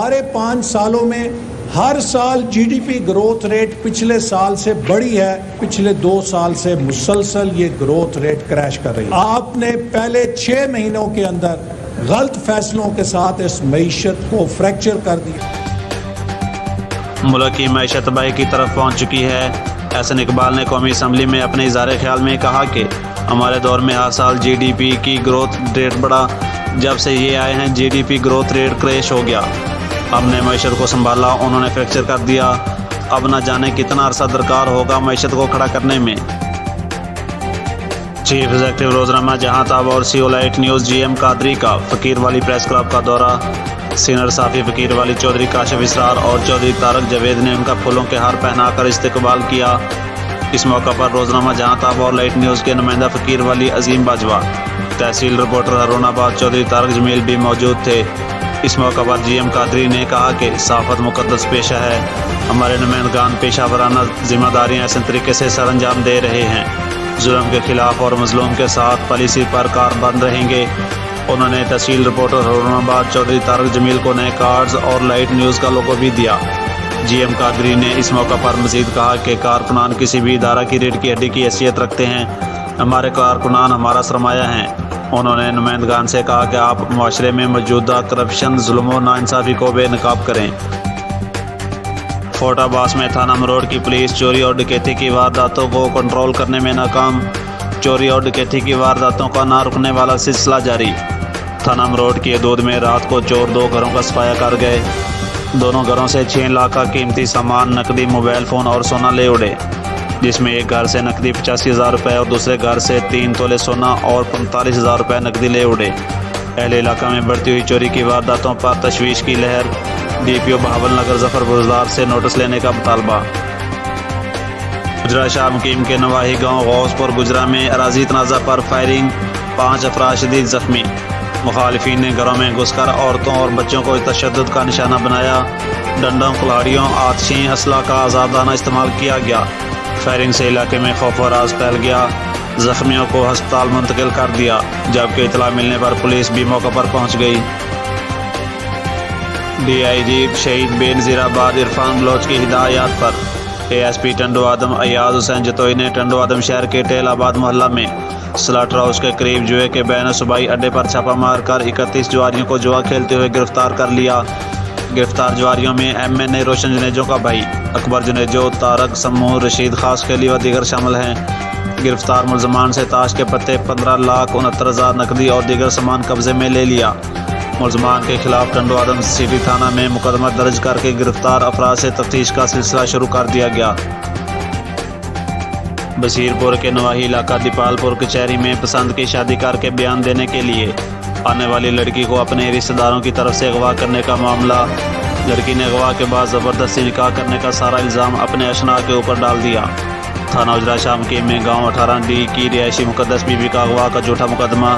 ہمارے 5 سالوں میں ہر سال G D P growth rate پچھلے سال سے بڑی ہے، پچھلے 2 سال سے مسلسل یہ گروتھ ریٹ کریش کر رہی ہے۔ آپ نے پہلے 6 مہینوں کے اندر غلط فیصلوں کے ساتھ اس معیشت کو فریکچر کر دیا۔ ملک کی معیشت تباہی کی طرف پہنچ چکی ہے۔ احسن اقبال نے قومی اسمبلی میں اپنے اظہار خیال میں کہا کہ ہمارے دور میں ہر سال جی ڈی پی کی گروتھ ریٹ بڑھا، جب سے یہ آئے ہیں G D P growth rate crash ہو گیا۔ ہم نے معیشت کو سنبھالا، انہوں نے فریکچر کر دیا۔ اب نہ جانے کتنا عرصہ درکار ہوگا معیشت کو کھڑا کرنے میں۔ چیف ایگزیکٹو روزنامہ جہاں تاب اور C O light news G M Qadri کا فقیر والی پریس کلب کا دورہ۔ سینئر صحافی فقیر والی چودھری کاشف اسرار اور چودھری طارق جاوید نے ان کا پھولوں کے ہار پہنا کر استقبال کیا۔ اس موقع پر روزنامہ جہاں تاب اور لائٹ نیوز کے نمائندہ فقیر والی عظیم باجوہ، تحصیل رپورٹر ہارون آباد چودھری طارق جمیل بھی موجود تھے۔ اس موقع پر جی ایم قادری نے کہا کہ صحافت مقدس پیشہ ہے، ہمارے نمائندگان پیشہ ورانہ ذمہ داریاں احسن طریقے سے سر انجام دے رہے ہیں، ظلم کے خلاف اور مظلوم کے ساتھ پالیسی پر کاربند رہیں گے۔ انہوں نے تحصیل رپورٹر ہارون آباد چودھری طارق جمیل کو نئے کارڈز اور لائٹ نیوز کا لوگو بھی دیا۔ جی ایم قادری نے اس موقع پر مزید کہا کہ کارکنان کسی بھی ادارہ کی ریڑھ کی ہڈی کی حیثیت رکھتے ہیں، ہمارے کارکنان ہمارا سرمایہ ہیں۔ انہوں نے نمائندگان سے کہا کہ آپ معاشرے میں موجودہ کرپشن، ظلم و ناانصافی کو بے نقاب کریں۔ فورٹ عباس میں تھانہ مروڑ کی پولیس چوری اور ڈکیتی کی وارداتوں کو کنٹرول کرنے میں ناکام۔ چوری اور ڈکیتی کی وارداتوں کا نہ رکنے والا سلسلہ جاری۔ تھانہ مروڑ کی حدود میں رات کو چور 2 گھروں کا صفایا کر گئے۔ دونوں گھروں سے 6 لاکھ کا قیمتی سامان، نقدی، موبائل فون اور سونا لے اڑے، جس میں ایک گھر سے نقدی 85,000 روپے اور دوسرے گھر سے 3 تولے سونا اور 45,000 روپے نقدی لے اڑے۔ اہل علاقہ میں بڑھتی ہوئی چوری کی وارداتوں پر تشویش کی لہر۔ ڈی پی او بہاول نگر ظفر بزدار سے نوٹس لینے کا مطالبہ۔ گجرا شاہ مقیم کے نواحی گاؤں غوث پور گجرا میں اراضی تنازع پر فائرنگ، 5 افراد شدید زخمی۔ مخالفین نے گھروں میں گھس کر عورتوں اور بچوں کو تشدد کا نشانہ بنایا۔ ڈنڈوں، کلاڑیوں، آتشیں، اسلحہ کا آزادانہ استعمال کیا گیا۔ فائرنگ سے علاقے میں خوف و راز پھیل گیا۔ زخمیوں کو ہسپتال منتقل کر دیا، جبکہ اطلاع ملنے پر پولیس بھی موقع پر پہنچ گئی۔ ڈی آئی جی شہید بے نظیر آباد عرفان بلوچ کی ہدایات پر اے ایس پی ٹنڈو آدم ایاز حسین جتوئی نے ٹنڈو آدم شہر کے ٹیل آباد محلہ میں سلاٹر ہاؤس کے قریب جوئے کے بین صوبائی اڈے پر چھاپہ مار کر 31 جواریوں کو جوا کھیلتے ہوئے گرفتار کر لیا۔ گرفتار جواریوں میں ایم این اے روشن جنیجو کا بھائی اکبر جنیجو، طارق سمو، رشید خاص کیلی و دیگر شامل ہیں۔ گرفتار ملزمان سے تاش کے پتے، 15,69,000 نقدی اور دیگر سامان قبضے میں لے لیا۔ ملزمان کے خلاف ٹنڈو آدم سٹی تھانہ میں مقدمہ درج کر کے گرفتار افراد سے تفتیش کا سلسلہ شروع کر دیا گیا۔ بصیر پور کے نواحی علاقہ دیپال پور کچہری میں پسند کی شادی کر کے بیان دینے کے لیے آنے والی لڑکی کو اپنے رشتہ داروں کی طرف سے اغوا کرنے کا معاملہ۔ لڑکی نے اغوا کے بعد زبردستی نکاح کرنے کا سارا الزام اپنے اشناء کے اوپر ڈال دیا۔ تھانہ اجرا شاہ مقیم میں گاؤں 18 ڈی کی رہائشی مقدس بی بی کا اغوا کا جھوٹا مقدمہ۔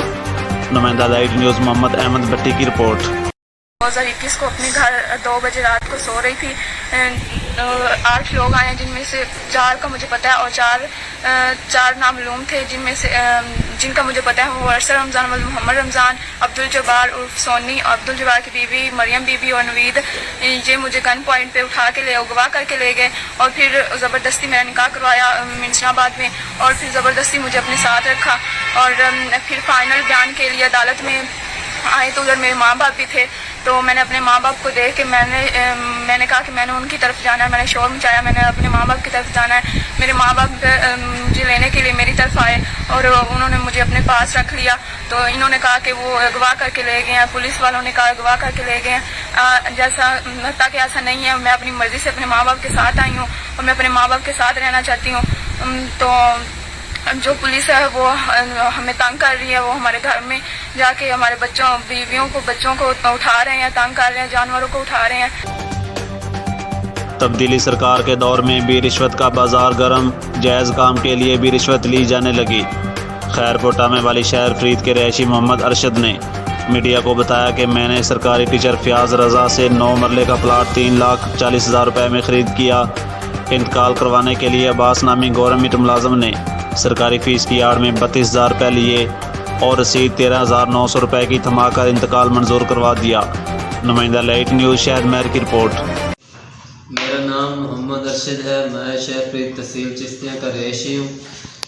نمائندہ لائٹ نیوز محمد احمد بٹی کی رپورٹ۔ 2021 کو اپنے گھر 2 بجے رات کو سو رہی تھی۔ 8 لوگ آئے جن میں سے 4 کا مجھے پتہ ہے اور 4 نامعلوم تھے، جن کا مجھے پتہ ہے وہ ارسل رمضان، محمد رمضان، عبد الجبار عرف سونی، عبد الجبار کی بیوی مریم بی بی اور نوید۔ یہ مجھے گن پوائنٹ پہ اٹھا کے اغوا کر کے لے گئے اور پھر زبردستی میرا نکاح کروایا منشا آباد میں، اور پھر زبردستی مجھے اپنے ساتھ رکھا، اور پھر فائنل بیان کے لیے عدالت میں آئے تو ادھر میرے ماں باپ بھی تھے۔ تو میں نے اپنے ماں باپ کو دیکھ کے میں نے کہا کہ میں نے ان کی طرف جانا ہے، میں نے شور مچایا، میں نے اپنے ماں باپ کی طرف جانا ہے۔ میرے ماں باپ مجھے لینے کے لیے میری طرف آئے اور انہوں نے مجھے اپنے پاس رکھ لیا۔ تو انہوں نے کہا کہ وہ اغوا کر کے لے گئے ہیں، پولیس والوں نے کہا اغوا کر کے لے گئے ہیں، جیسا تاکہ ایسا نہیں ہے۔ میں اپنی مرضی سے اپنے ماں باپ کے ساتھ آئی ہوں اور میں اپنے ماں باپ کے ساتھ رہنا چاہتی ہوں۔ تو جو پولیس ہے وہ ہمیں تنگ کر رہی ہے، وہ ہمارے گھر میں جا کے ہمارے بیویوں کو بچوں کو اٹھا رہے ہیں، تنگ کر رہے ہیں، جانوروں کو اٹھا رہے ہیں۔ تبدیلی سرکار کے دور میں بھی رشوت کا بازار گرم، جائز کام کے لیے بھی رشوت لی جانے لگی۔ خیر پوٹامے والی شہر فرید کے رہائشی محمد ارشد نے میڈیا کو بتایا کہ میں نے سرکاری ٹیچر فیاض رضا سے 9 مرلے کا پلاٹ 3,40,000 روپے میں خرید کیا۔ انتقال کروانے کے لیے عباس نامی گورنمنٹ ملازم نے سرکاری فیس کی آڑ میں 32,000 روپے لیے اور رسید 13,900 روپے کی تھما کر انتقال منظور کروا دیا۔ نمائندہ لائٹ نیوز شہر مہر کی رپورٹ۔ میرا نام محمد ارشد ہے، میں شہر پریت تحصیل چشتیاں کا رہائشی ہوں۔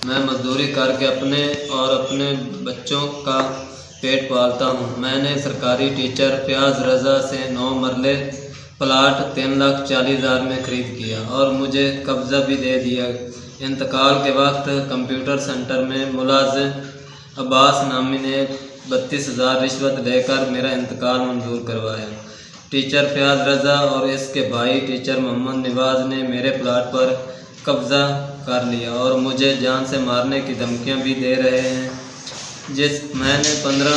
میں مزدوری کر کے اپنے اور اپنے بچوں کا پیٹ پالتا ہوں۔ میں نے سرکاری ٹیچر فیاض رضا سے 9 مرلے پلاٹ 3,40,000 میں خرید کیا اور مجھے قبضہ بھی دے دیا۔ انتقال کے وقت کمپیوٹر سینٹر میں ملازم عباس نامی نے 32,000 رشوت لے کر میرا انتقال منظور کروایا۔ ٹیچر فیاض رضا اور اس کے بھائی ٹیچر محمد نواز نے میرے پلاٹ پر قبضہ کر لیا اور مجھے جان سے مارنے کی دھمکیاں بھی دے رہے ہیں۔ میں نے 15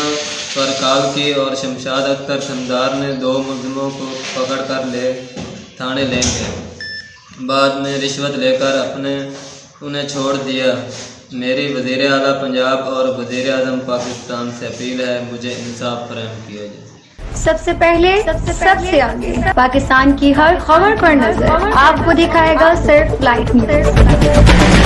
پر کال کی اور شمشاد اختر سمدار نے 2 ملزموں کو پکڑ کر تھانے لے گئے۔ بعد میں رشوت لے کر انہیں چھوڑ دیا۔ میری وزیر اعلیٰ پنجاب اور وزیر اعظم پاکستان سے اپیل ہے، مجھے انصاف فراہم کیا جائے۔ سب سے پہلے سب سے آگے پاکستان کی ہر خبر پر نظر آپ کو دکھائے گا صرف لائٹ نیوز۔